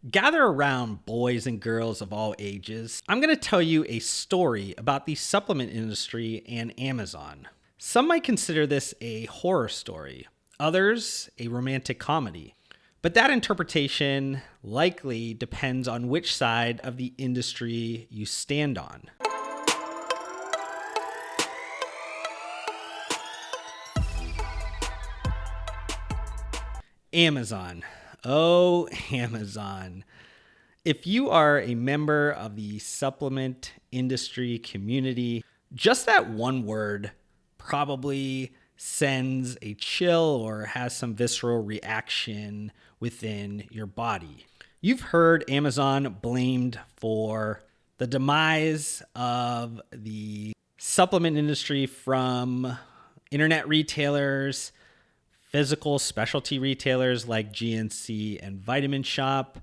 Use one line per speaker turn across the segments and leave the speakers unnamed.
Gather around, boys and girls of all ages. I'm going to tell you a story about the supplement industry and Amazon. Some might consider this a horror story, others a romantic comedy. But that interpretation likely depends on which side of the industry you stand on. Amazon. Oh, Amazon. If you are a member of the supplement industry community, just that one word probably sends a chill or has some visceral reaction within your body. You've heard Amazon blamed for the demise of the supplement industry from internet retailers, physical specialty retailers like GNC and Vitamin Shop,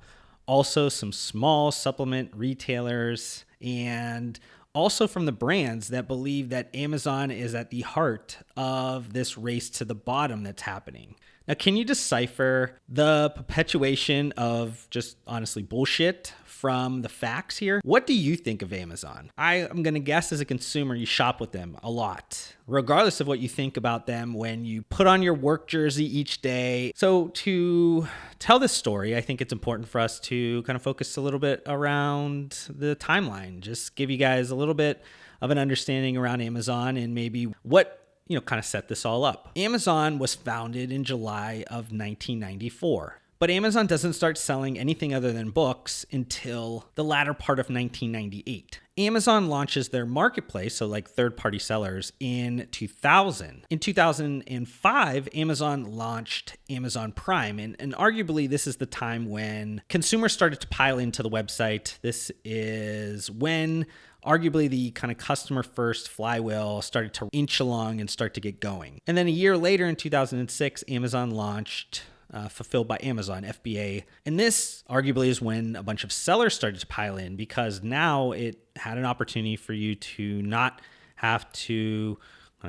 also some small supplement retailers, and also from the brands that believe that Amazon is at the heart of this race to the bottom that's happening. Now, can you decipher the perpetuation of just honestly bullshit from the facts here? What do you think of Amazon? I am going to guess as a consumer, you shop with them a lot, regardless of what you think about them when you put on your work jersey each day. So to tell this story, I think it's important for us to kind of focus a little bit around the timeline, just give you guys a little bit of an understanding around Amazon and maybe what kind of set this all up. Amazon was founded in July of 1994. But Amazon doesn't start selling anything other than books until the latter part of 1998. Amazon launches their marketplace, so like third-party sellers, in 2000. In 2005, Amazon launched Amazon Prime, and arguably this is the time when consumers started to pile into the website. This is when arguably the kind of customer-first flywheel started to inch along and start to get going. And then a year later in 2006, Amazon launched Fulfilled by Amazon, FBA. And this arguably is when a bunch of sellers started to pile in because now it had an opportunity for you to not have to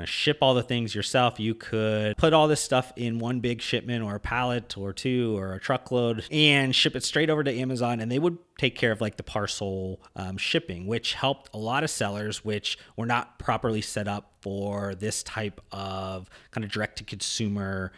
ship all the things yourself. You could put all this stuff in one big shipment or a pallet or two or a truckload and ship it straight over to Amazon, and they would take care of like the parcel shipping, which helped a lot of sellers which were not properly set up for this type of kind of direct-to-consumer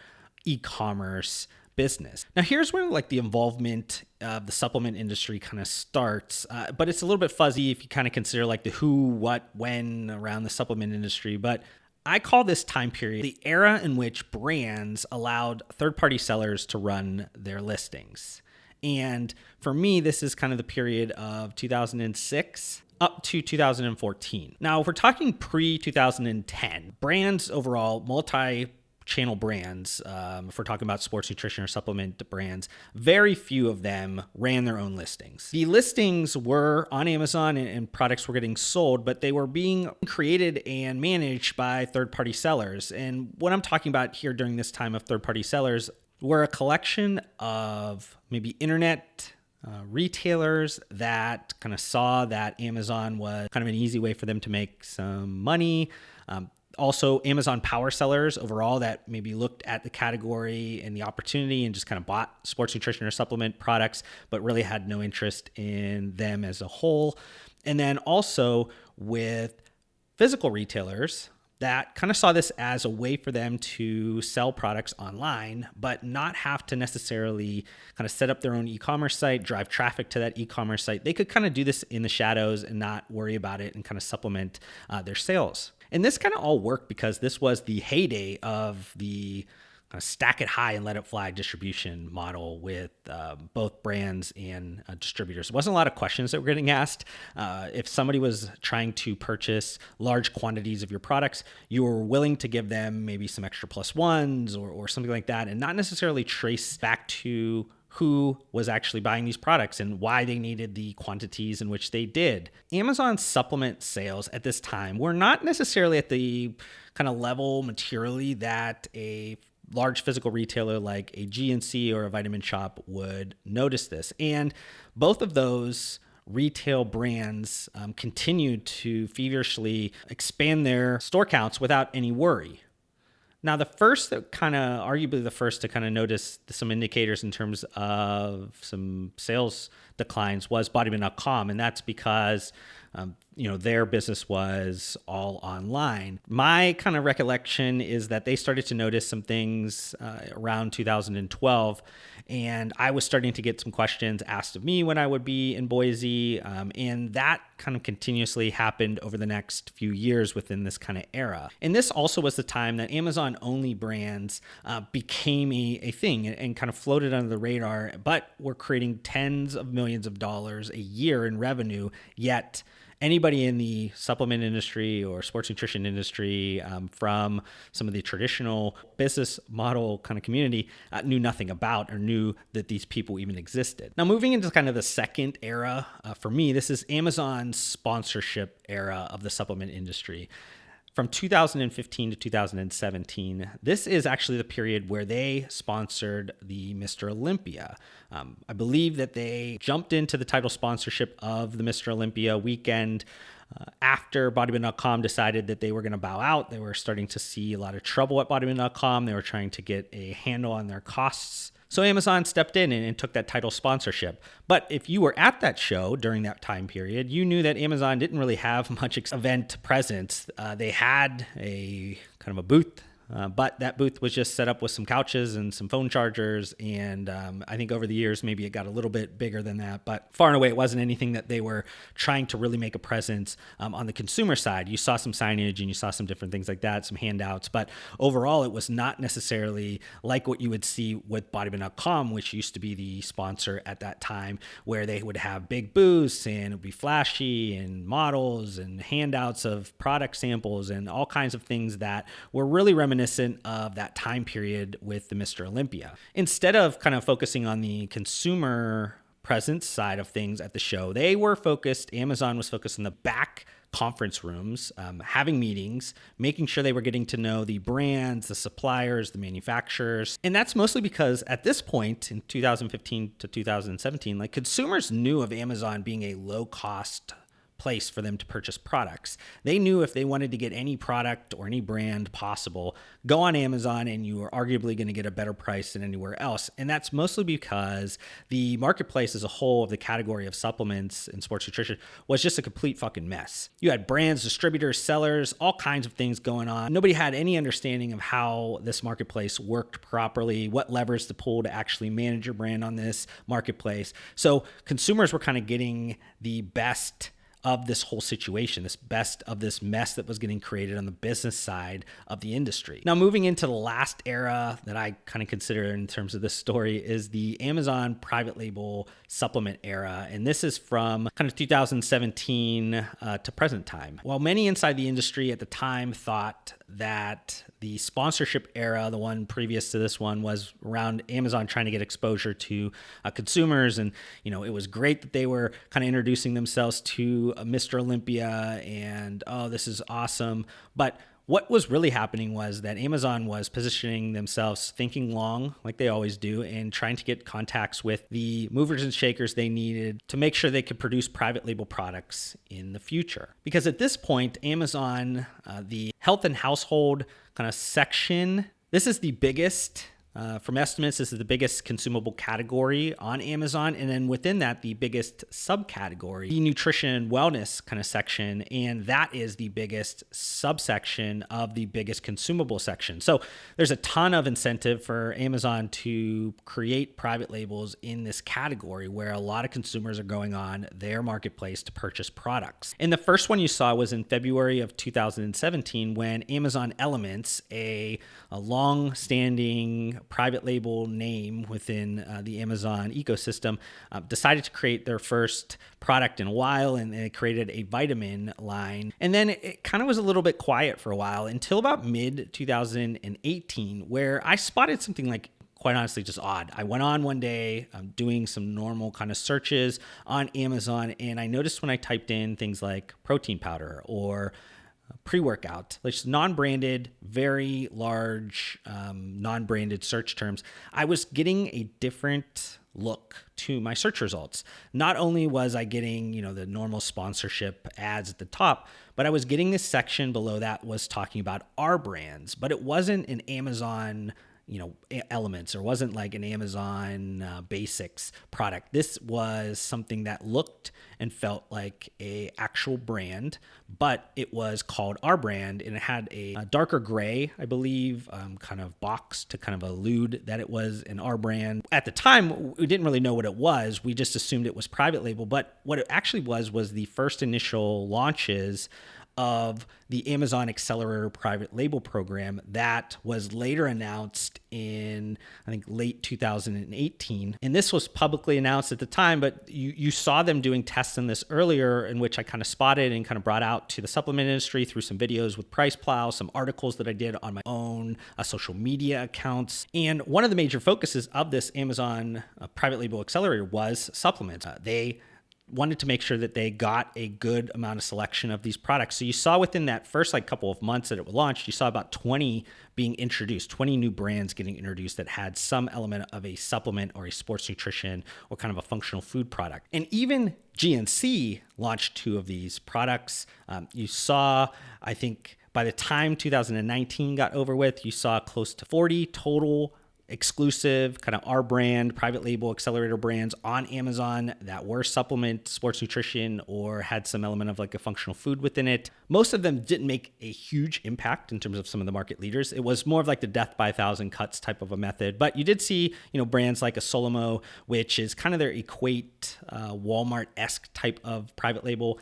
e-commerce business. Now, here's where like the involvement of the supplement industry kind of starts, but it's a little bit fuzzy if you kind of consider like the who, what, when around the supplement industry. But I call this time period the era in which brands allowed third-party sellers to run their listings. And for me, this is kind of the period of 2006 up to 2014. Now, if we're talking pre-2010, brands overall, multi-channel brands, if we're talking about sports nutrition or supplement brands, very few of them ran their own listings. The listings were on Amazon and products were getting sold, but they were being created and managed by third-party sellers. And what I'm talking about here during this time of third-party sellers were a collection of maybe internet retailers that kind of saw that Amazon was kind of an easy way for them to make some money. Also, Amazon power sellers overall that maybe looked at the category and the opportunity and just kind of bought sports nutrition or supplement products, but really had no interest in them as a whole. And then also with physical retailers that kind of saw this as a way for them to sell products online, but not have to necessarily kind of set up their own e-commerce site, drive traffic to that e-commerce site. They could kind of do this in the shadows and not worry about it and kind of supplement their sales. And this kind of all worked because this was the heyday of the kind of stack it high and let it fly distribution model with both brands and distributors. There wasn't a lot of questions that were getting asked. If somebody was trying to purchase large quantities of your products, you were willing to give them maybe some extra plus ones or something like that, and not necessarily trace back to who was actually buying these products and why they needed the quantities in which they did. Amazon's supplement sales at this time were not necessarily at the kind of level materially that a large physical retailer like a GNC or a Vitamin Shop would notice this. And both of those retail brands continued to feverishly expand their store counts without any worry. Now, arguably the first to kind of notice some indicators in terms of some sales declines was bodybuilding.com, and that's because their business was all online. My kind of recollection is that they started to notice some things around 2012, and I was starting to get some questions asked of me when I would be in Boise, and that kind of continuously happened over the next few years within this kind of era. And this also was the time that Amazon-only brands became a thing and kind of floated under the radar, but were creating tens of millions of dollars a year in revenue, yet anybody in the supplement industry or sports nutrition industry, from some of the traditional business model kind of community, knew nothing about or knew that these people even existed. Now, moving into kind of the second era, for me, this is Amazon's sponsorship era of the supplement industry. From 2015 to 2017, this is actually the period where they sponsored the Mr. Olympia. I believe that they jumped into the title sponsorship of the Mr. Olympia weekend after bodybuilding.com decided that they were going to bow out. They were starting to see a lot of trouble at bodybuilding.com. They were trying to get a handle on their costs. So Amazon stepped in and took that title sponsorship. But if you were at that show during that time period, you knew that Amazon didn't really have much event presence. They had a kind of a booth, but that booth was just set up with some couches and some phone chargers. And I think over the years, maybe it got a little bit bigger than that. But far and away, it wasn't anything that they were trying to really make a presence on the consumer side. You saw some signage and you saw some different things like that, some handouts. But overall, it was not necessarily like what you would see with bodybuilding.com, which used to be the sponsor at that time, where they would have big booths and it would be flashy and models and handouts of product samples and all kinds of things that were really reminiscent of that time period with the Mr. Olympia. Instead of kind of focusing on the consumer presence side of things at the show, Amazon was focused on the back conference rooms, having meetings, making sure they were getting to know the brands, the suppliers, the manufacturers. And that's mostly because at this point in 2015 to 2017, like, consumers knew of Amazon being a low-cost place for them to purchase products. They knew if they wanted to get any product or any brand possible, go on Amazon and you were arguably going to get a better price than anywhere else. And that's mostly because the marketplace as a whole of the category of supplements and sports nutrition was just a complete fucking mess. You had brands, distributors, sellers, all kinds of things going on. Nobody had any understanding of how this marketplace worked properly, what levers to pull to actually manage your brand on this marketplace. So consumers were kind of getting the best of this whole situation, this best of this mess that was getting created on the business side of the industry. Now, moving into the last era that I kind of consider in terms of this story is the Amazon private label supplement era. And this is from kind of 2017 to present time. While many inside the industry at the time thought that the sponsorship era, the one previous to this one, was around Amazon trying to get exposure to consumers. And, it was great that they were kind of introducing themselves to Mr. Olympia and, oh, this is awesome. But what was really happening was that Amazon was positioning themselves, thinking long, like they always do, and trying to get contacts with the movers and shakers they needed to make sure they could produce private label products in the future. Because at this point, Amazon, the health and household kind of section, this is the biggest. From estimates, this is the biggest consumable category on Amazon. And then within that, the biggest subcategory, the nutrition and wellness kind of section. And that is the biggest subsection of the biggest consumable section. So there's a ton of incentive for Amazon to create private labels in this category where a lot of consumers are going on their marketplace to purchase products. And the first one you saw was in February of 2017 when Amazon Elements, a long-standing private label name within the Amazon ecosystem, decided to create their first product in a while, and they created a vitamin line. And then it kind of was a little bit quiet for a while until about mid 2018, where I spotted something like, quite honestly, just odd. I went on one day, doing some normal kind of searches on Amazon, and I noticed when I typed in things like protein powder or pre-workout, like non-branded, very large, non-branded search terms, I was getting a different look to my search results. Not only was I getting, the normal sponsorship ads at the top, but I was getting this section below that was talking about our brands, but it wasn't an Amazon elements, or wasn't like an Amazon basics product. This was something that looked and felt like a actual brand, but it was called Our Brand, and it had a darker gray, I believe, kind of box to kind of allude that it was an Our Brand. At the time, we didn't really know what it was. We just assumed it was private label, but what it actually was the first initial launches of the Amazon Accelerator private label program that was later announced in, I think, late 2018. And this was publicly announced at the time, but you saw them doing tests in this earlier, in which I kind of spotted and kind of brought out to the supplement industry through some videos with Price Plow, some articles that I did on my own social media accounts. And one of the major focuses of this Amazon private label accelerator was supplements. They wanted to make sure that they got a good amount of selection of these products. So you saw within that first couple of months that it was launched, you saw about 20 being introduced, 20 new brands getting introduced that had some element of a supplement or a sports nutrition or kind of a functional food product. And even GNC launched 2 of these products. You saw, I think by the time 2019 got over with, you saw close to 40 total exclusive kind of Our Brand private label accelerator brands on Amazon that were supplement, sports nutrition, or had some element of like a functional food within it. Most of them didn't make a huge impact in terms of some of the market leaders. It was more of like the death by 1,000 cuts type of a method, but you did see, brands like a Solimo, which is kind of their equate Walmart-esque type of private label,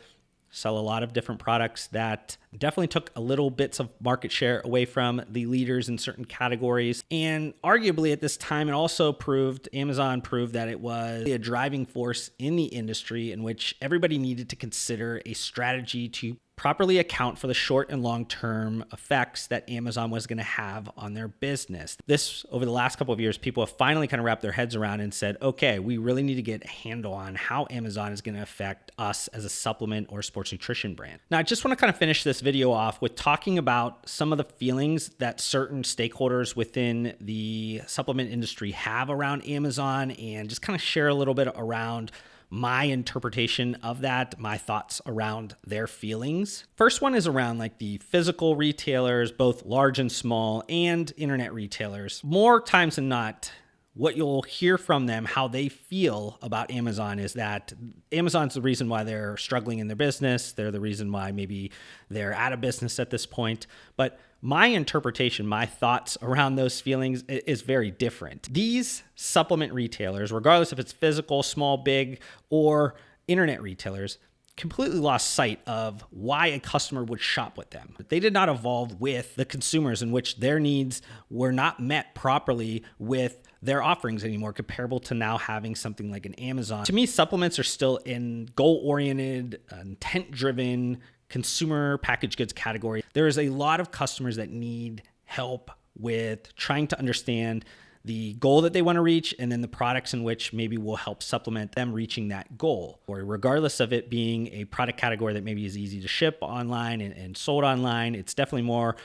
sell a lot of different products that definitely took a little bits of market share away from the leaders in certain categories. And arguably at this time, Amazon proved that it was a driving force in the industry in which everybody needed to consider a strategy to properly account for the short and long-term effects that Amazon was going to have on their business. This, over the last couple of years, people have finally kind of wrapped their heads around and said, okay, we really need to get a handle on how Amazon is going to affect us as a supplement or sports nutrition brand. Now, I just want to kind of finish this video off with talking about some of the feelings that certain stakeholders within the supplement industry have around Amazon, and just kind of share a little bit around my interpretation of that, my thoughts around their feelings. First one is around like the physical retailers, both large and small, and internet retailers. More times than not, what you'll hear from them, how they feel about Amazon, is that Amazon's the reason why they're struggling in their business. They're the reason why maybe they're out of business at this point. But my interpretation, my thoughts around those feelings is very different. These supplement retailers, regardless if it's physical, small, big, or internet retailers, completely lost sight of why a customer would shop with them. They did not evolve with the consumers, in which their needs were not met properly with their offerings anymore, comparable to now having something like an Amazon. To me, supplements are still in goal-oriented, intent-driven consumer packaged goods category. There is a lot of customers that need help with trying to understand the goal that they want to reach, and then the products in which maybe will help supplement them reaching that goal. Or regardless of it being a product category that maybe is easy to ship online and sold online, it's definitely more,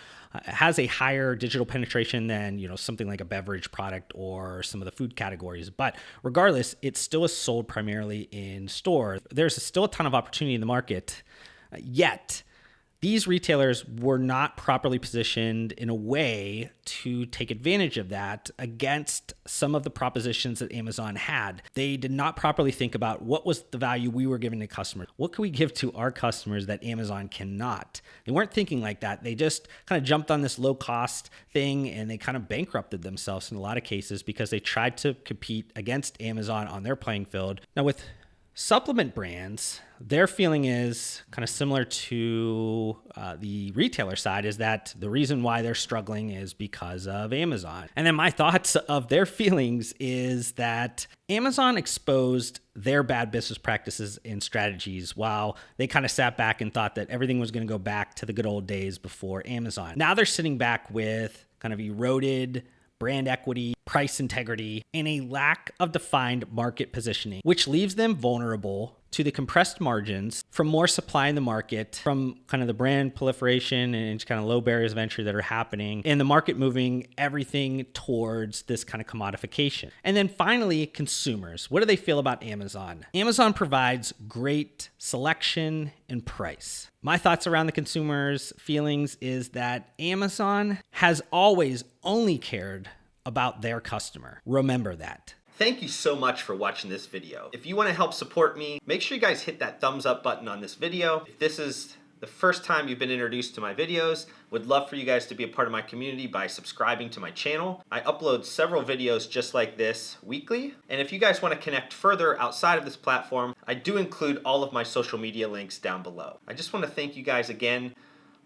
has a higher digital penetration than, something like a beverage product or some of the food categories. But regardless, it still is sold primarily in store. There's still a ton of opportunity in the market, yet these retailers were not properly positioned in a way to take advantage of that against some of the propositions that Amazon had. They did not properly think about what was the value we were giving to customers. What can we give to our customers that Amazon cannot? They weren't thinking like that. They just kind of jumped on this low cost thing, and they kind of bankrupted themselves in a lot of cases because they tried to compete against Amazon on their playing field. Now, with supplement brands, their feeling is kind of similar to the retailer side, is that the reason why they're struggling is because of Amazon. And then my thoughts of their feelings is that Amazon exposed their bad business practices and strategies while they kind of sat back and thought that everything was going to go back to the good old days before Amazon. Now they're sitting back with kind of eroded brand equity, price integrity, and a lack of defined market positioning, which leaves them vulnerable to the compressed margins from more supply in the market, from kind of the brand proliferation and kind of low barriers of entry that are happening, and the market moving everything towards this kind of commodification. And then finally, consumers. What do they feel about Amazon? Amazon provides great selection and price. My thoughts around the consumers' feelings is that Amazon has always only cared about their customer. Remember that. Thank you so much for watching this video. If you want to help support me, make sure you guys hit that thumbs up button on this video. If this is the first time you've been introduced to my videos, would love for you guys to be a part of my community by subscribing to my channel. I upload several videos just like this weekly. And if you guys want to connect further outside of this platform, I do include all of my social media links down below. I just want to thank you guys again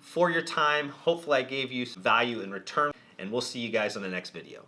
for your time. Hopefully I gave you some value in return, and we'll see you guys on the next video.